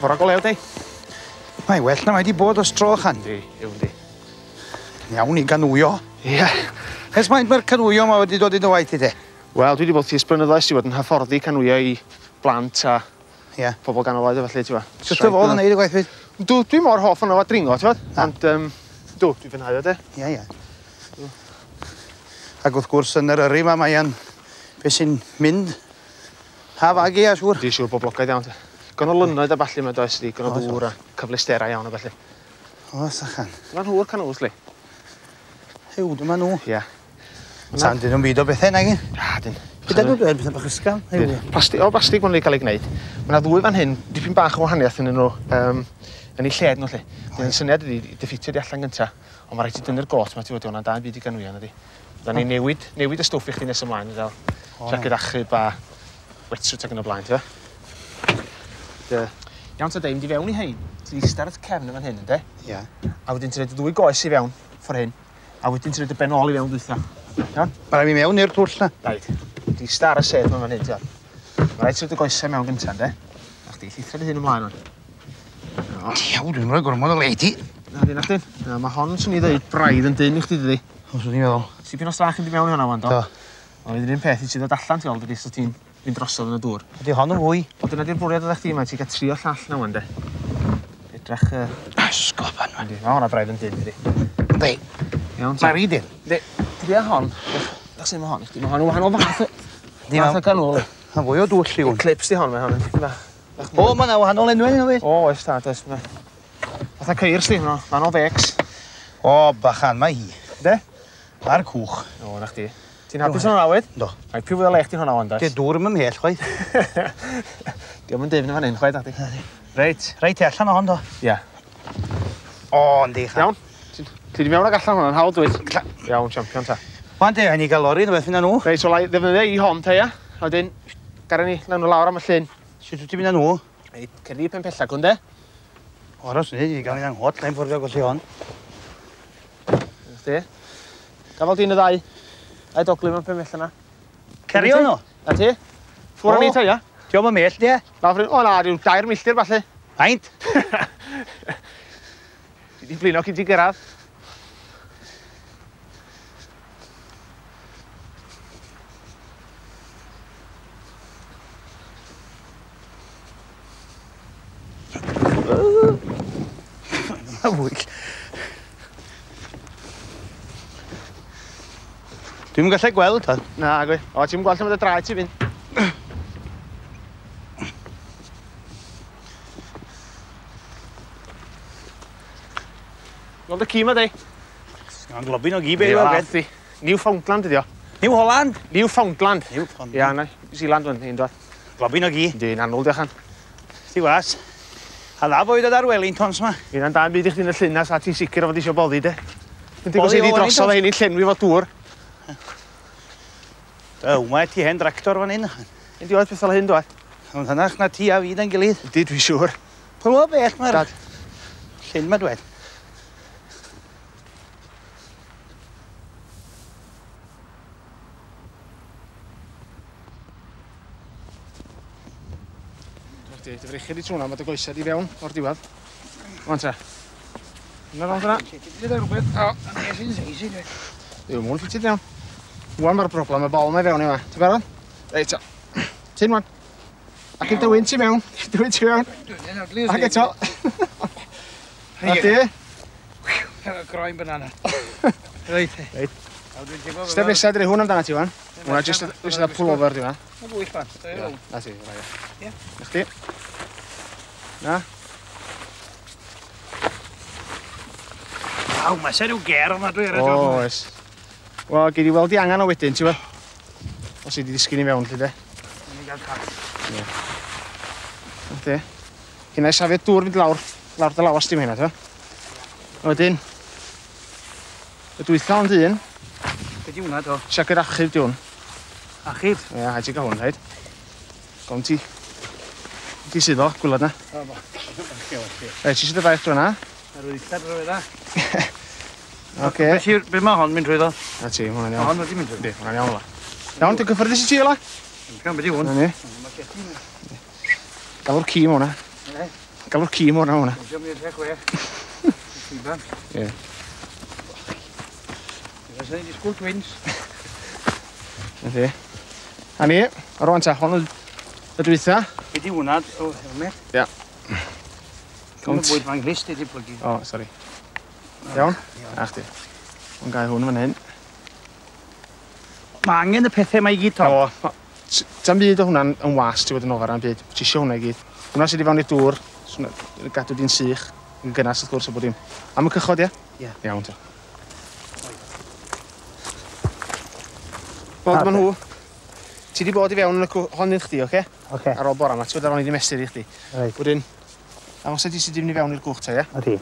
Fora go lew, di? Mae well na mae di bod o stro chan. Di, yw di. Iawn i ganwio. Ie. Hes maint mae'r canwio ma wedi dod i dy waith i de? Wel, dwi wedi bod tis blynyddoes i fod yn hyfforddi canwio i blant a pobl ganol oed felly, ti'n fa. Sut o fod yn neud y gwaith fyd? Dwi mor hoff o'n efo dringo, ti'n fa. Ond, dwi'n fynhau o de. Ie. Ac wrth gwrs yn yr yrru ma mae yn beth sy'n mynd ha fagi a siŵr. Di siŵr boblogaidd iawn te. Gan o lynnoedd a balli yma does di, gan o ddŵr a cyflistera iawn a balli. O, sachan. Mae'n hwyr canws li. Hyw, dyma nhw. Ie. Sa'n dyn nhw'n byd o bethau nag un? Ja, dyn. Gyda nhw'n dweud bethau bach ysgafn? O blastig ma'n cael ei gwneud. Mae yna ddwy fan hyn, dipyn bach o wahaniaeth yn nhw, yn ei lled nhw lle. Dyna'n syniad ydi diffitio di allan gynta, ond mae rhaid i dynnu'r got ma ti fod i hwnna'n da yn byd i ganwio yna di. Da ni newid y stwff i chdi nes ymlaen, fel jacket achub a wetsuit ag yn y blaen, ti fe? Iawn ta de, mynd i fewn i hein, ti'n eistedd at cefn y fan hyn, ynddo? Ie. A wedyn ti'n rhaid y ddwy goes i fewn, ffordd hyn, a wedyn ti'n rhaid y ben ôl i fewn dwytha. Iawn? Mae rhaid mi mewn i'r twll na. Rhaid. Di star y sedd mewn fan hyn, ti'n Mae rhaid ti'n rhaid y goesau mewn gynta, ynddo? A chdi, llithred y hyn ymlaen o'n. Iawn, dwi'n rhoi gormod o leidi. Na, di nachdyn. Mae hon sy'n ni ddweud braidd yn dyn i chdi, dydi? Os ydyn meddwl. Sipyn o strach yn di mewn i hwnna, wan, do? Do. Ond fydd yr un peth i ti ddod allan, ti'n gweld, dydi, so ti'n fynd drosodd yn y dŵr. Ydy hon yn fwy. O, dyna di'r bwriad oeddech chdi yma, ti'n cael 3 o llall na, wan, de? Edrych... Sgoban, man. Mae hwnna braidd yn dyn, dydi? Ynddi. Iawn, Mae'r i dyn. Ynddi. Dria hon. Dach sy'n mae hon, chdi. Mae hon yn wahanol fath o ganol. Mae fwy o dwll i hwn. Clips di hon, mae hon. O, mae yna wahanol enwau yna fi. O, oes da, does. Fatha ceir, sti, mae'n o fecs. O, bachan, mae hi. De? Mae'r cwch. O, na chdi. Ti'n hapus o'n awyd? Do. Ai, piw fwy o lech di'n hwnna o'n, does? Di dŵr yn ymhell, chwaith. Diolch yn defnydd fan hyn, chwaith, ach di. Reit. Reit, allan o hon, do. Ia. O, yndi. Iawn. Ti di mewn ag allan hwnna'n hawl dweud? Iawn, champion ta. Wan de, ni gael lori, beth fyna nhw. Reit, so lai ddefnyddio i hon, ta ia. A wedyn, gara ni lawn nhw lawr am y llyn. Sut wyt ti fyna nhw? Reit, cerdi pen pella, gwnd e? Oros ni, i gael ni'n anghod, la'n ffwrdd o golli hon. Di. Gafal di'n y ddau. A'i doglu mewn pen pella na. Cerio nhw? A ti? Ffwr ni ta ia. Ti o'm yn mell, di e? O na, rhyw 2 milltir falle. Faint? Ti di blino cyn ti gyrraedd. Mae'n fwyll. Dwi'n gallu gweld, ta? Na, gwe. O, ti'n gweld lle mae dy draed ti fynd. Gweld y ci ma, di? Yn globin o gib ei weld. Newfoundland ydi o. New Holland? Newfoundland. Newfoundland. Ia, na. Zealand fan hyn, dod. Globin o gi. Di'n anwl, diolch an. Ti was. A dda bwyd ar Wellingtons ma. Un a'n da'n byd i chdi'n y llunas a ti'n sicr o fod isio boddi, de. Dwi'n digos i di drosodd ein i llenwi fo dŵr. Mae ti hen tractor fan hyn. Yn di oedd peth fel hyn, dwi. Ond hynach na ti a fi da'n gilydd. Di, dwi'n siŵr. Pwy o beth mae'r llyn ma dwed. Dy frechyd i trwna, mae dy goesau di fewn o'r diwedd. Wan ta. Yna rownd yna. Dyna rhywbeth. O, nes i'n seisi dwi. Dwi'n mwyn ffitid iawn. Wan mae'r broblem, y bol mae fewn i yma. Ti'n barod? Reit o. Ti'n wan. Ac yn dywyn ti mewn. Dywyn ti mewn. Ac eto. A di? Groen banana. Reit. Reit. Step nesaf, dwi hwn amdana ti wan. Hwna jyst y pullover di wan. Mae bwyll fan. Na ti, rhaid. Ie. Na chdi? Na? Aw, mae se rhyw ger yma dwi ar y O, job. oes. Wel, gei di weld i angen o wedyn, ti we? Os i di disgyn i fewn, lle de? Ni'n gael cat. Ie. Chdi? Hynna i safiad dŵr fynd lawr dy lawas dim hynna, ti we? Wedyn, y dwytha ond un, Be di hwnna do? siaced achub di hwn. Achub? Ie, haid ti gael hwn, haid. Gon ti. Ti sydd o, gwylod na. O, bo. Reit, ti sydd y faith drwy hwnna. Ar wythad rhywbeth da. Oce. Be mae hon mynd drwy do? Na ti, hwnna'n Mae iawn. hon wedi mynd drwy. Di, hwnna'n iawn ola. Iawn, ti'n cyffyrddus i ti ola? Gan be di hwn? Na ni. Galw'r ci ma hwnna. Galw'r cîm o'r hwnna. Eisiau mi edrych chwech. Iban. Ie. Fes ni disgwyl twins. Ydy. A ni, ar rwan ta, hwn y dwytha. Be di hwnna o helmet? Ia. Gwnt. Gwnt bwyd fan glist ydi plygu. O, sori. Iawn? A chdi. Ond gael hwn fan hyn. Mae angen y pethau mae i gyd, Tom. O, ta'n byd o hwnna'n yn was ti fod yn ofar am byd. Ti eisiau hwnna i gyd. Hwnna sydd wedi fewn i'r dŵr, gadw di'n sych, yn gynnas wrth gwrs o bod dim. Am y cychod, ia? Ie. Iawn, ta. Bod yma nhw. Ti wedi bod i fewn yn y honyn chdi, oce? Oce. Ar ôl bora yma, ti wedi ar ôl i di mesur i chdi. Reit. Wedyn, a os ydi sydd wedi mynd i fewn i'r gwch ta, ia? Ydi.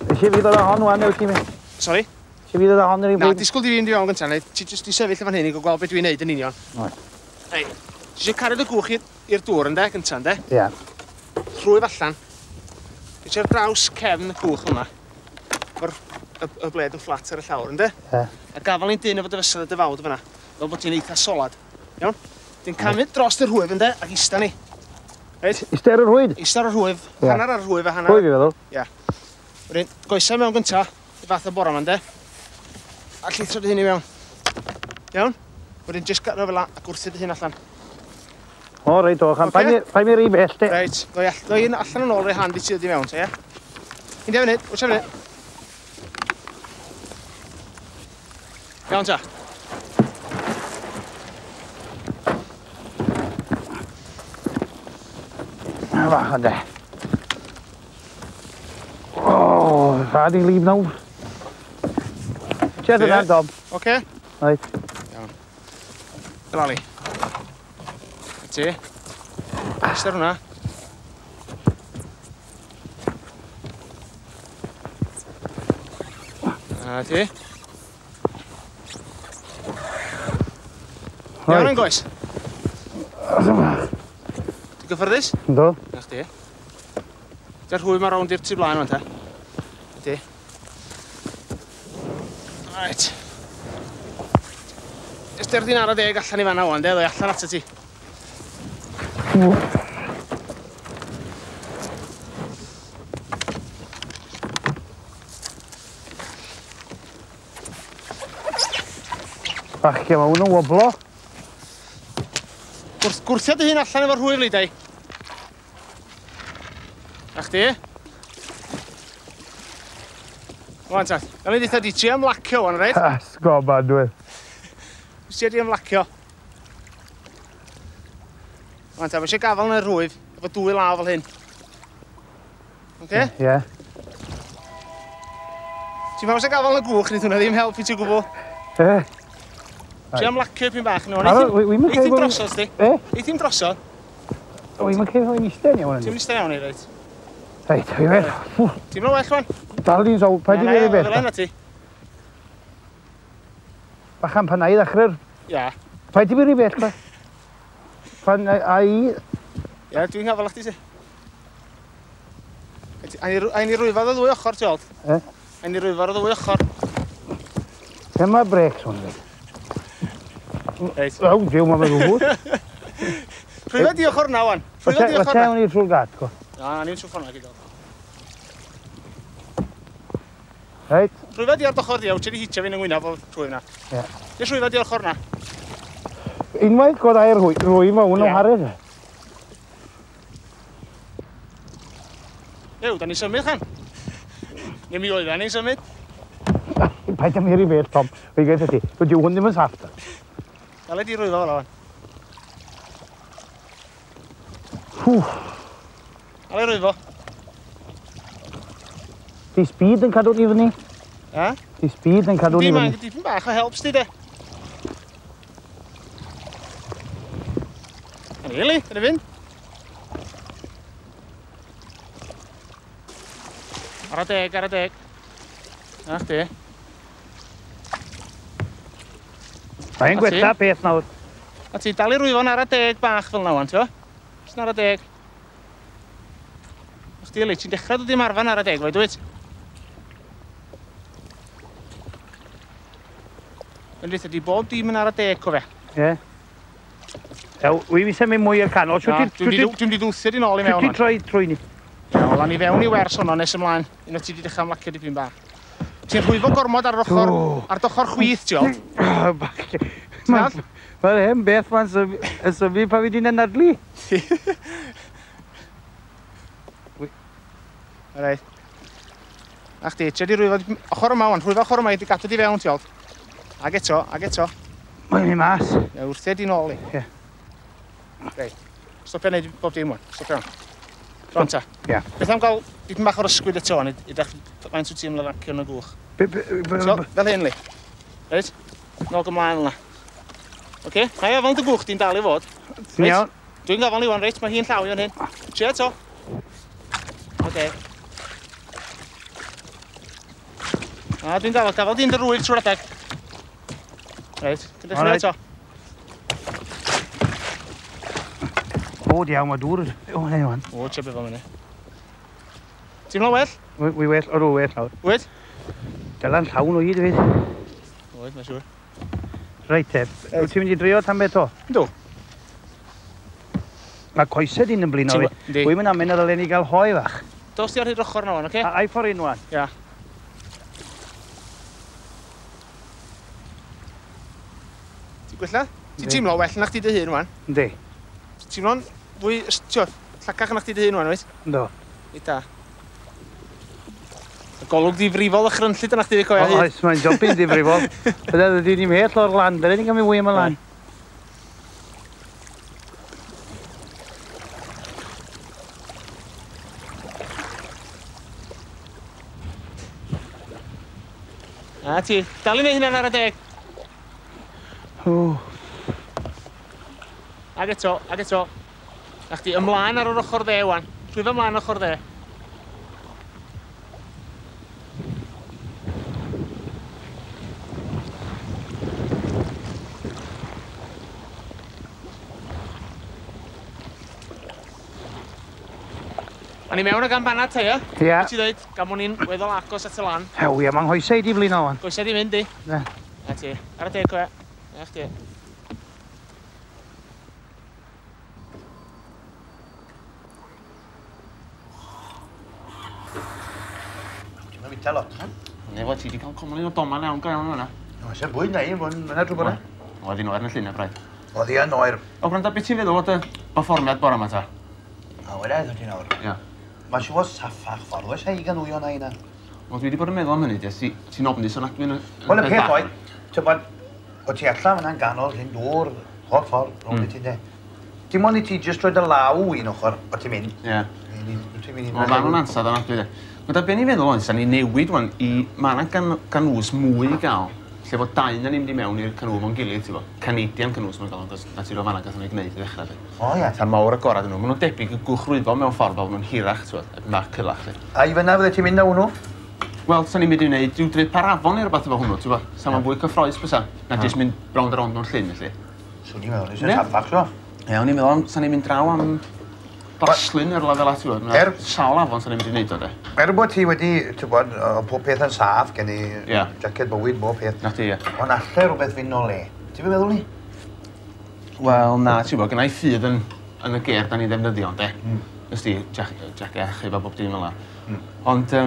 Eisiau fi ddod â hon wan, neu ti mi? Sori? Eisiau fi ddod â hon yr un Na, bwyd? disgwyl di fynd i fewn gyntaf, neu ti jyst i sefyll fan hyn i gweld beth dwi'n neud yn union. Oed. Hei, ti eisiau cario dy gwch i'r dŵr ynddo, gyntaf, ynddo? Ia. Rhwyf allan. Ti eisiau'r draws cefn y cwch hwnna. Y bled yn fflat ar y llawr, ynddo? Ie. A gafal ni'n dyn efo dy fysedd y dy fawd o fyna. Fel bod ti'n eitha solad. Iawn? Di'n camyd dros y rhwyf, ynddo? Ac ista ni. Reit? Ista ar y rhwyd? Ista ar y rhwyf. Ie. Hanner ar y rhwyf a hanner... Rhwyf i feddwl? Ia. Wedyn, goesa mewn gynta, y fath o bora yma, ynddo? A llithro dy hyn i mewn. Iawn? Wedyn, jyst garo fel a gwrthyd dy hyn allan. O, reit o, chan. Pa mi rhi bell, de? Reit, ddoi un allan yn ôl rei hand i ti ddod i mewn, ta, ia? Un dau funud, wyt funud. Iawn ta. Fach yn de. O, rhaid i lif nawr. Tiad yna, Dom. Oce? Reit. Glali. Ti. Eistedd hwnna. A ti. Iawn yn goes. Ti'n gyffyrddus? Ynddo? Na chdi. Dy'r hwy mae rownd i'r tu blaen o'n ta. Ti. Right. Ystyr di'n ara deg allan i fanna o'n, de? Ddoi allan at y ti. Bachio, mae hwnnw'n woblo. Gwrthio dy hun allan efo'r hwyr leidau. A chdi? Wan ta, gael ni ddeitha di ti am lacio wan, reit? Sgoban, dwi. Ti di am lacio. Wan ta, mae eisiau gafel yn y rwyf, efo dwy law fel hyn. Oce? Ie. Ti'n meddwl eisiau gafel yn y gwch, nid hwnna ddim helpu ti gwbl. Ti am lacio pyn bach nhw. Eithim drosodd, sti? Eithim drosodd? Wy'n mynd cael ei eistedd iawn. Ti'n mynd eistedd iawn i, reit? Reit, fi fel. Ti'n mynd well, wan? Dal di'n sôl, pa di fi beth? Fel yna ti? Bachan pan ai ddechrau'r... Ia. Pa di fi beth, ba? Pan ai... Ia, dwi'n gafel chdi, ti. A'n i rwyfod o ddwy ochr, ti ôl? A'n i rwyfod o ddwy ochr. Dyma brecs hwn, fi. Reit. Aw, diw, mae'n rhywbeth. Rwyfod di ochr na, wan. Rwyfod di ochr Fata na. hwn i'r sŵl gat, go. Na, ni'n siw ffordd na gyda. Reit. Rwyfod di ar dochr di, ti di hitio fi'n yngwynaf o rwyf na. Ie. Di rwyfod di ochr na. Unwaith god ai'r rwy, mae hwn o'n haryd. Ew, da ni'n symud, chan. Neu mi oedd da ni'n symud. Paid am hir i beth, Tom. Fe gaeth ti. Fe diw hwn ddim yn saff. Dale di rwyfod fel o'n. Dale rwyfod. Di speed yn cadw ni fyny? Ha? Di speed yn cadw ni Di fyny? ma'n dipyn bach o helps di, de. Really? Yna fynd? Ar y deg, ar y deg. Na chdi. Mae'n gwella peth nawr. A ti dal i rwyfon ar y deg bach fel na wan, ti'n o? Jyst ar y deg. Chdi, Eli, ti'n dechrau dod i marfan ar y deg, fai, dwyt? Yn rhaid ydi bob dim yn ar y deg, cofia. Ie. Wi fi mynd mwy i'r canol. Dwi'n di dwthio di nôl i mewn. Ti'n troi ni? Iawn, lan i fewn i wers hwnnw nes ymlaen. Un o ti di dechrau ymlacio dipyn bach. Ti'n rhwyfo gormod ar ochr chwith, ti'n gweld? Wel hem, beth ma'n syfu pa fi di'n anadlu. Reit. A chdi, ti di rhwyfo ochr yma wan, rhwyfo ochr yma i di gadw di fewn, ti'n gweld? Ag eto. Mae'n mynd mas. Ie, wrthio di nôl i. Ie. Reit. Stopio neud bob dim wan. Stopio wan. Rwan ta. Ie. Beth am gael dipyn bach o'r ysgwyd eto wan, i ddech faint wyt ti ymlaen rancio yn y gwch. Fel hyn li. Reit? Nôl gymlaen yna. Oce? Mae afon dy gwch di'n dal i fod. Iawn. Dwi'n gafon li wan, reit? Mae hi'n llaw i o'n hyn. Tria eto. Oce. A dwi'n gafel di'n dy rwyl trwy'r adeg. Reit, cydych chi eto. O, diaw, mae dŵr. O, hynny wan. O, tia beth fel mynd. Ti'n mlaen well? Wi well, o'r well nawr. Wyd? Dylan llawn o hyd, fyd. Wyd, mae'n siŵr. Reit, te. Wyt ti'n mynd i drio tan beth o? Yndw. Mae coesau di'n yn blin o fi. Wy'n mynd am mynd ar elen i gael hoi fach. Dos di ar hyd ochr na wan, oce? Ai ffordd un wan? Ia. Ti'n gwella? Ti'n teimlo well na chdi dy hun wan? Yndi. Ti'n teimlo'n fwy, llacach na chdi dy hun wan, oes? Ynddo. Eita. Y golwg difrifol y chrynllid yna chdi fi coio hyd. Oes, mae'n jobyn difrifol. Bydde ydy ni'n mell o'r lan, dyle ni'n gymryd fwy am y lan. A ti, dal i neud hynna'n ar y deg. Ag eto. A chdi ymlaen ar yr ochr dde wan. Rwyf ymlaen ochr dde. A ni mewn ag am banad te, ia? Ia. Ti dweud, gan mwyn ni'n weddol agos at y lan. Ia, mae'n hoesau di blin o wan. Goesau di mynd, di. Na. A ti, ar y deg coe. Ia, chdi. Ti'n mynd bita lot, han? Ne, fo ti di cael comlin o doman iawn go iawn yna. Oes e bwyd neu, mae'n drwy bod e? Oedd hi'n oer yn y llun e, braidd. Oedd hi yn oer. O, gwranda, beth ti'n feddwl o dy perfformiad bore yma ta? A wedyn, oedd hi'n oer. Ia. Mae'n siŵr saffach ffordd, oes e i ganwio na una. Wel, dwi wedi bod yn meddwl am hynny, ti'n ofnus o'n adwyn yn Wel, y peth oedd, ti'n bod, o ti allan fyna'n ganol, llyn dŵr, holl ffordd, rhwng i ti de. Dim ond i ti jyst roed y law un ochr, o ti'n mynd. Ie. O, fan o'n ansad o'n adwyn de. Gwyd, be ni'n feddwl o'n sy'n ni newid wan i ma'n canws mwy i gael, lle fod dau na ni'n mynd i mewn i'r canw fo'n gilydd, ti'n bod. Canadian canws mae'n gael, ond na ti'n rhoi fanna gath nhw'n gwneud i ddechrau. O, ia. Ta'n mawr y gorau dyn nhw. Maen nhw'n debyg y gwchrwyfo mewn ffordd fel nhw'n hirach, ti'n bod, bach cylach. A i fyna fydde ti'n mynd na hwnnw? Wel, sa'n ni'n mynd i wneud rhyw drip parafon neu rhywbeth efo hwnnw, ti'n bod. Sa'n ma'n fwy cyffroes bysa, na jyst mynd round a round mewn llyn, felly. Swn i'n meddwl, eisiau saffach, so. Ie, o'n i'n meddwl, sa'n ni'n mynd draw am blaslun yr lefel at, ti'n bod. Sawl afon sa'n ni'n mynd i wneud o, de. Bod ti wedi, ti'n bod, pob peth yn saff, gen i jacket bywyd, bob peth. Na ti, ie. Ond allai rhywbeth fynd o le. Ti'n meddwl ni? Wel, na, ti'n bod, gynnau ffydd yn y ger da ni'n ddefnyddio, de. Ys ti, jacket efo bob dim fel la. Ond,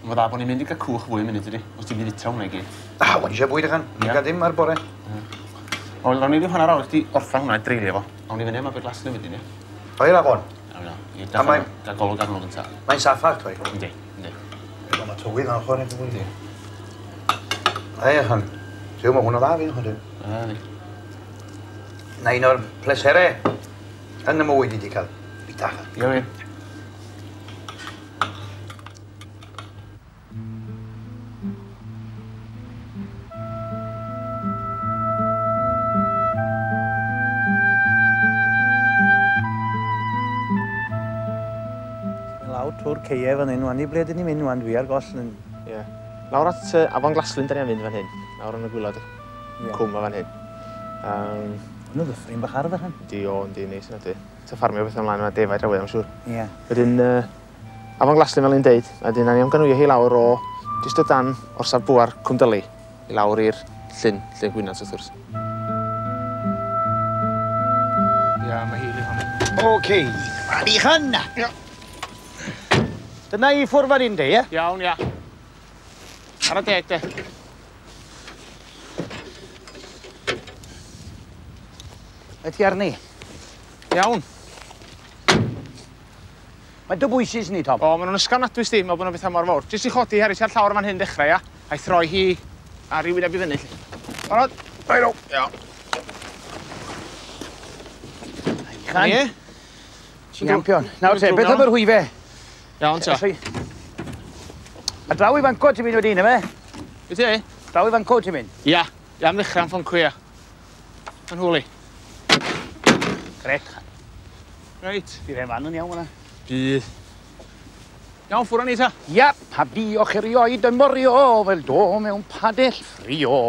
mae dda bod ni'n mynd i gael cwch fwy yn munud, ydy, os ti'n mynd i tra hwnna i gyd. A, wan eisiau bwyd ychan, ni gael ddim ar bore. O, ro'n i ddim hanner awr, chdi orffan hwnna i dreulio fo. Awn i fyny yma bydd glaslu mynd i ni. O, i'r afon? I gael golwg arno gynta. Mae'n saffach, dwi? Yndi. Mae tywydd yn ochr neu bwyd. Ai, ychan. Tiw, mae hwnna dda fi, ychan, Yndi. Na un o'r pleserau yn y mywyd i di cael bita. Ie, ie. Lawr trwy'r ceie fan hyn, wan i ble dyn ni'n mynd wan, dwi ar goll yn... Ie. Lawr at afon Glaslyn da ni am fynd fan hyn. Lawr yn y gwylod. Cwm fan hyn. Hwnnw ddyffrin bach arfer hyn. Di o, yndi, neis yna di. Ta ffarmio beth ymlaen yma defaid rhawe am siŵr. Ie. Wedyn, afon Glaslyn fel un deud, wedyn ni am ganwyo hi lawr o, jyst o dan orsaf bwar Cwmdyli, i lawr i'r llyn Gwynant wrth gwrs. Ia, mae hi li hon. Oce, a ni hynna. Dyna i ffwrdd fan hyn de, ie? Iawn, ia. Ar y deg, de. Y ti arni. Iawn. Mae'n dy bwysus ni, Tom. O, maen nhw'n ysgafnadwy sti, mae bod nhw'n bethau mor fawr. Jyst i chodi Harry ar llawr fan hyn dechrau, ia? A'i throi hi ar ei wyneb i fyny. Barod? Rhaid o. Iawn. Chan. Ie? Champion. Nawr te, beth am yr hwyfe? Iawn, ta. A draw i fanco ti'n mynd wedi un, efe? Be ti? Draw i fanco ti'n mynd? Ia. Ia, am ddechrau am ffwnco, ia. Yn hwli. Gret. Reit. Di fe fan yn iawn hwnna. Bydd. Iawn, ffwr ni ta. Ia, a diolch erioed yn morio fel do mewn padell ffrio.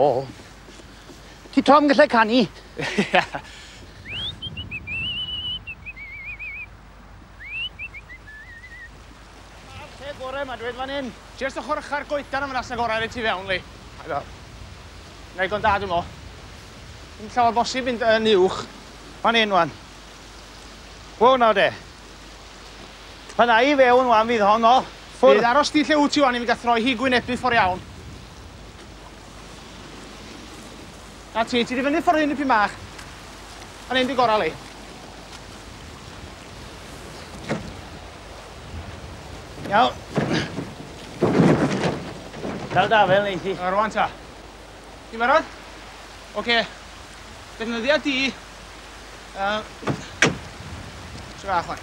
Ti Tom gallai canu? Ia. Lle gore ma dweud fan hyn. Jyst ochr ycha'r goedan am ynas na gorau i ti fewn, li. Neu gon da, dwi'n mo. Dwi'n llawer bosib fynd yn uwch. Fan hyn, wan. Wo, nawr de. Pan a i fewn, wan, fydd honno. Bydd aros di lle wyt ti wan i mi gael throi hi gwynebu ffordd iawn. A ti di fyny ffordd hyn i pi mach. Fan hyn di gorau, li. Iawn. Dal da fel neith i. Rwan ta. Ti'n barod? Oce. Defnyddia di. So gach wan.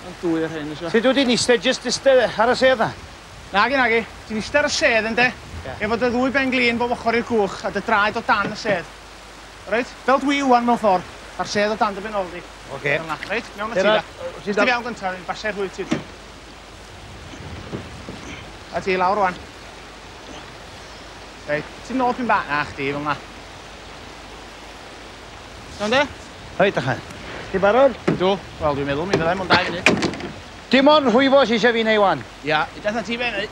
Yn dwy ar hyn, ysio. Sut wedi niste, just iste ar y sedd na? Nagi, nagi. Ti'n eistedd ar y sedd, ynddo? Efo dy ddwy ben glin bob ochr i'r cwch a dy draed o dan y sedd. Reit? Fel dwi wan mewn ffordd. A'r sedd o dan dy ben ôl di. Oce. Reit? Mewn y ti da. Ti fewn gyntaf, yn basau'r hwyl ti. A ti lawr wan. Reit. Ti'n nôl pyn bach? Na, chdi, fel na. Iawn de? Reit, achan. Ti barod? Do. Wel, dwi'n meddwl, mi fyddai mewn 2 munud. Dim ond hwyfo sy'n eisiau fi neu wan. Ia, i dath ti fe neu.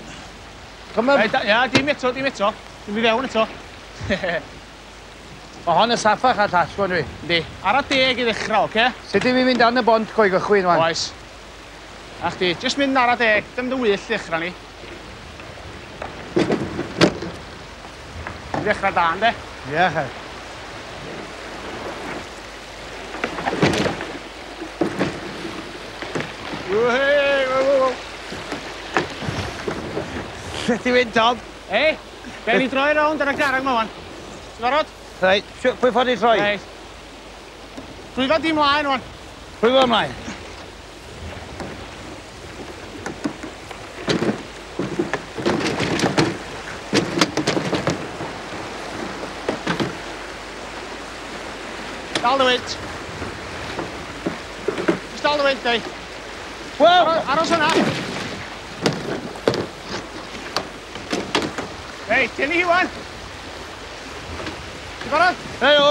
Ia, dim eto, dim eto. Dwi'n fi fewn eto. O hon y saffach a tasgon dwi. Yndi. Ar y deg i ddechrau, oce? Sut i fi mynd dan y bont co'i gychwyn wan? Oes. A chdi, jyst mynd ar y deg. Dim dy wyll ddechrau ni. Ddechrau da, ynddo? Ie, cha. Lle ti fynd, Tom? Ei, be ni droi rownd ar y garag ma wan. Ti'n barod? Reit, pwy ffordd i troi? Reit. Rwyfa di mlaen wan. Pwy fo ymlaen? Dal dy wynt. Just dal dy wynt, dei. Wel! Aros hwnna. Ei, tynnu hi wan. Ti'n barod? Hei o!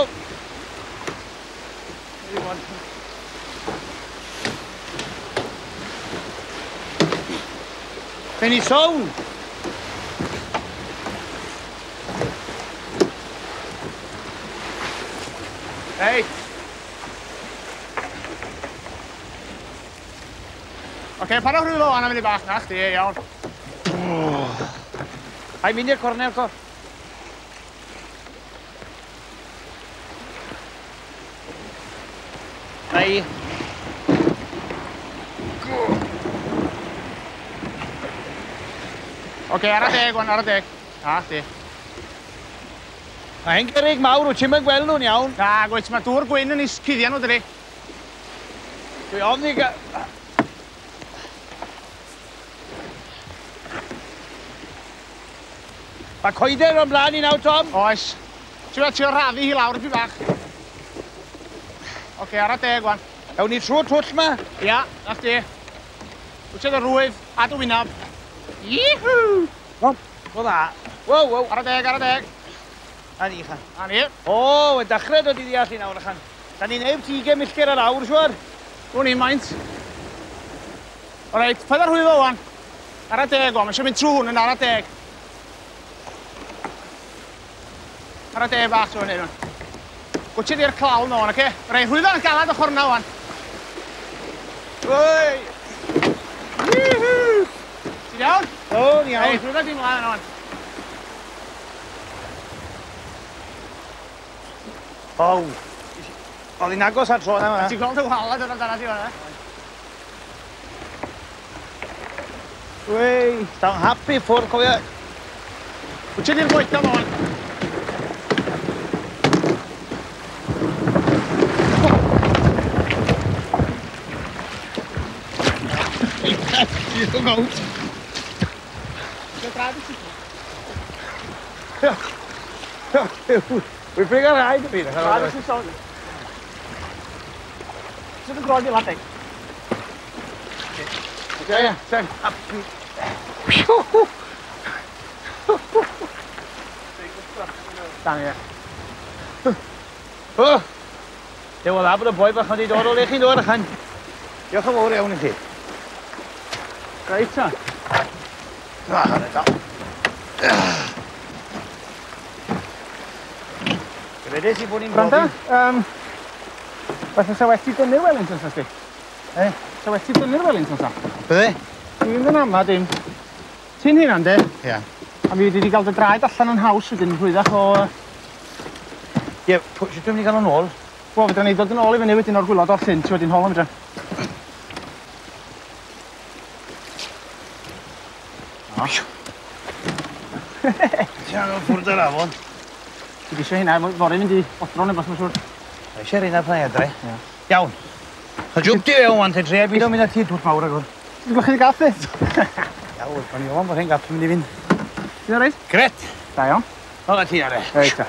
Fe ni sown! Ei. Oce, pan o'ch rhywbeth o'n am mynd i bach na, chdi, iawn. Hai mynd i'r cornel, co. Hai. Oce, ar y deg, wan, ar y deg. A, chdi. Mae hyn gerig mawr, wyt ti'n mynd gweld nhw'n iawn? Na, gwyt, mae dŵr gwyn yn cuddian nhw, dydi. Dwi ofni ga... Mae coeden o'n blaen i nawr, Tom? Oes. Ti'n meddwl, ti'n raffu hi lawr i fi bach. Oce, ar y deg, wan. Ewn ni trwy'r twll ma? Ia, na chdi. Wyt ti'n y rwyf, a dy wynaf. Ihu! O, o dda. Wow, wow. Ar y deg, ar y deg. A ni, chan. A ni. O, yn dachrau dod i ddeall i nawr, chan. Da ni'n neb tigau milltir ar awr, siwr. Dwi'n i'n maint. O reit, paid ar hwyddo wan. Ar y deg, wan. Mae eisiau mynd trwy hwn yn ar y deg. Ar y de bach so fan hyn. Gwtio di'r clawl na o'n, oce? Rhaid rhwyddon yn galad ochr na o'n. Wy! Ti'n iawn? O, ni iawn. Rhaid rhwyddon di'n mlaen o'n. O, oedd hi'n agos ar tro na. Ti'n gweld y walad o'r amdana ti o'n, Wei, da'n happy ffwrdd, cofio. Gwtio di'r goeta na o'n. You're out. We bring a ride, Peter. Travis is on. Zit een grootje latte. Ja, zeg. Dan ja. Oh. Ja, wel hebben de boy gaan die door liggen door gaan. Ja, gewoon heel niet. Reit ta. Ja, gaan het al. Rydys i bod ni'n Gwranda, falle sa well ti dynnu'r Wellingtons nes di? Sa well ti dynnu'r Wellingtons na? Bydde? Dwi'n yn ama dim. Ti'n hynna'n de? Ia. A mi wedi gael dy draed allan yn haws wedyn rhwyddach o... Ie, sut dwi'n mynd i gael yn ôl? Wel, fydda ni dod yn ôl i fyny wedyn o'r gwylod o'r llyn, ti wedyn hol am dra. Ti'n angen ffwrdd yr afon? Ti eisiau hynna, fori mynd i odron neu beth mae'n siŵr. Eisiau rhaid pan edrych. Iawn. Ha jwb di fewn wan, te tre, byd o'n mynd â ti dwrt mawr agor. Ti'n gweld chi gaffi? Iawn, pan i o'n bod hyn gaffi mynd i fynd. Ti'n reis? Gret. Da iawn. Ola ti are. Reit ta.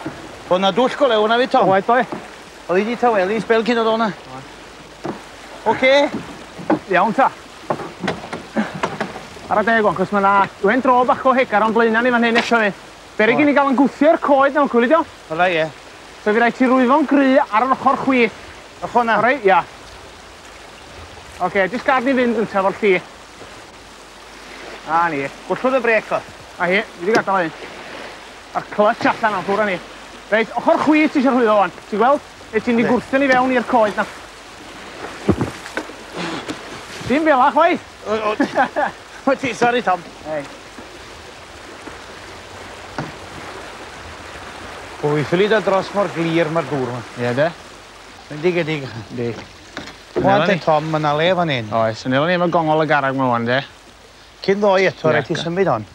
Bod na dwll go lew na fi, Tom. Oed doi. Oedd hi di tawelu sbel cyn oedd o'na. Oce. Iawn ta. Ar y deg o'n, cos mae na dwi'n dro bach o hegar o'n blaena ni fan hyn eto fi. Berig i ni gael yn gwthio'r coed na'n cwylidio. Ola, ie. So fi rhaid ti rwyfo'n gry ar yr ochr chwith. Ochr na? Reit, ia. Oce, jyst gad ni fynd yn tefo'r lli. A ni. Gwrthwyd y brec o. A hi, fi wedi gadael un. A'r clutch allan o'n ffwr ni. Reit, ochr chwith ti eisiau rhwydo wan. Ti'n gweld? E ti'n ni gwrthio ni fewn i'r coed na. Dim fel a chwaith. O ti, sori Tom. Ei. O, i ffili da dros mor glir mae'r dŵr yma. Ie, de? Dig. Di. Wan te Tom, mae na le fan hyn. Oes, yn elo ni efo gongol y garag yma wan, de? Cyn ddoi eto, rhaid ti symud hon.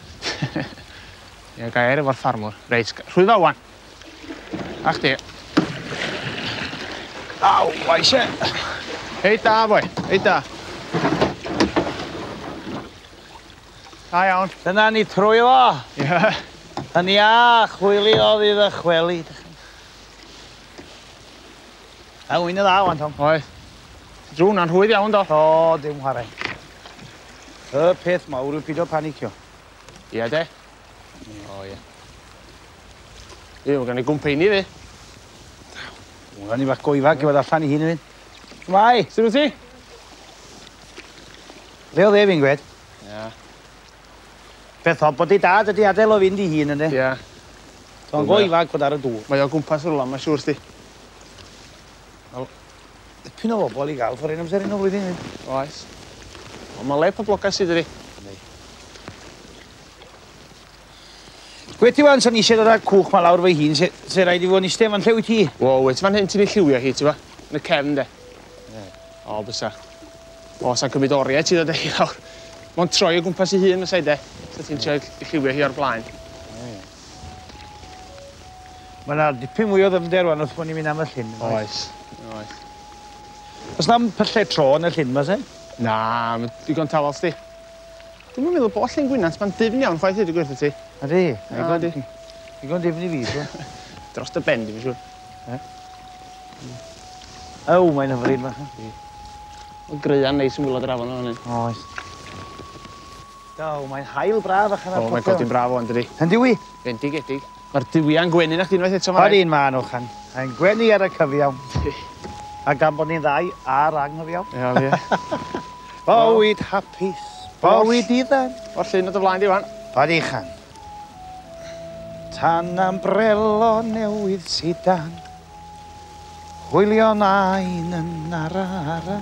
Ie, gair efo'r ffarmwr. Reit, rhwydo wan. A chdi. Aw, waise. Hei da, boi. Hei da. Da iawn. Dyna ni trwy fo. Ie. A ni a chwili o ddydd y chweli. A wy'n y dda wan, Tom. Oes. Drwn na'n rhwydd iawn, do. O, dim chwarae. Y peth mawr yw pido panicio. Ie, de? O, ie. Ie, gan i gwmpeini fi. Gan i fach goifag i fod allan i hun i fynd. Mai, Sy'n wyt ti? le o dde fi'n gwed? Ie. Beth o, bod i dad ydi adael o fynd i hun ynddi. Ie. Do'n goifag bod ar y dŵr. Mae o gwmpas rwla, mae siŵr sti. Pyn o bobl i gael, ffordd un amser un o flwyddyn. Oes. Ond mae le poblogau sydd ydi. Gwe ti wan, sa'n eisiau dod â cwch ma lawr fy hun, se rhaid i fod yn eistedd fan lle wyt ti? Wow, wyt fan hyn ti'n ei lliwio hi, ti ba? Yn y cefn, de. O, bysa. O, sa'n cymryd oriau ti ddod ei lawr. Mae'n troi o gwmpas i hun, fysa i, de. So ti'n trio ei lliwio hi o'r blaen. Mae yna dipyn mwy o ddyfnder wan wrth bod ni'n mynd am y llyn. Oes. Oes. Os na'n pyllau tro yn y llyn ma, se? Na, mae'n digon tafel, sti. Dwi'n meddwl bod llyn gwynant, mae'n difn iawn chwaith ydy gwerthu ti. Ydy? Na, di. Digon difn i fi, so. Dros dy ben, di fi siŵr. Aw, mae'n hyfryd fach. O greuan neis yn wylod yr afon o'n hyn. Oes. Aw, mae'n hael braf ach yna. O, mae'n godyn braf o'n dydi. Yn diwy? Fendigedig. Mae'r diwian gwenyn a'ch unwaith eto O'r un man o'ch han. Yn gwenu ar y cyfiawn. A gan bod ni'n ddau a'r anghyfiawn. Ie, ie. Bywyd hapus. Bywyd iddan. O'r llun o dy flaen di wan. O'r chan. Tan ambrelo newydd sidan, chwilio nain yn ara.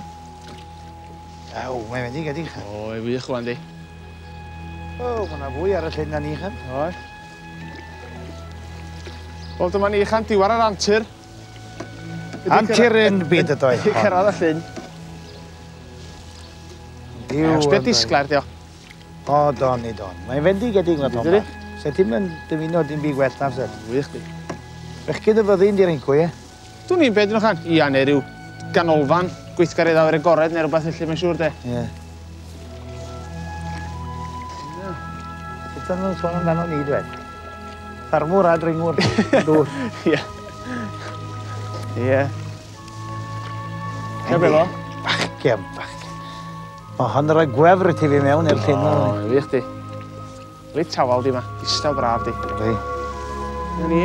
Aw, mae'n mynd i gedig. O, i wych rwan di. O, mae'na fwy ar y llyn na ni chan. Oi. Wel, dyma ni chan diwar yr antur. Antur yn byd y doi. I cyrraedd y llyn. Ews, beth disglair, dio? O, don i don. Mae'n fendigedig na Tom bach. Se ti'n mynd dymuno dim byd gwell na amser. Wych di. Bechgyd y fyddin di'r un cwy, e? Dwi'n ni'n beth nhw chan? Ia, neu ryw ganolfan, gweithgarydd awyr agored neu rhywbeth felly, mae'n siŵr de. Ie. Ydyn nhw'n sôn amdano ni, dweud. Ffarmwr a dringwr. Dŵr. Ie. Ie. Ie, belo? Bachgen, bachgen. Mae hon yr gwefr ti fi mewn i'r llyn. O, wych di. Reit tawal di ma, distaw braf di. Rei. Na ni.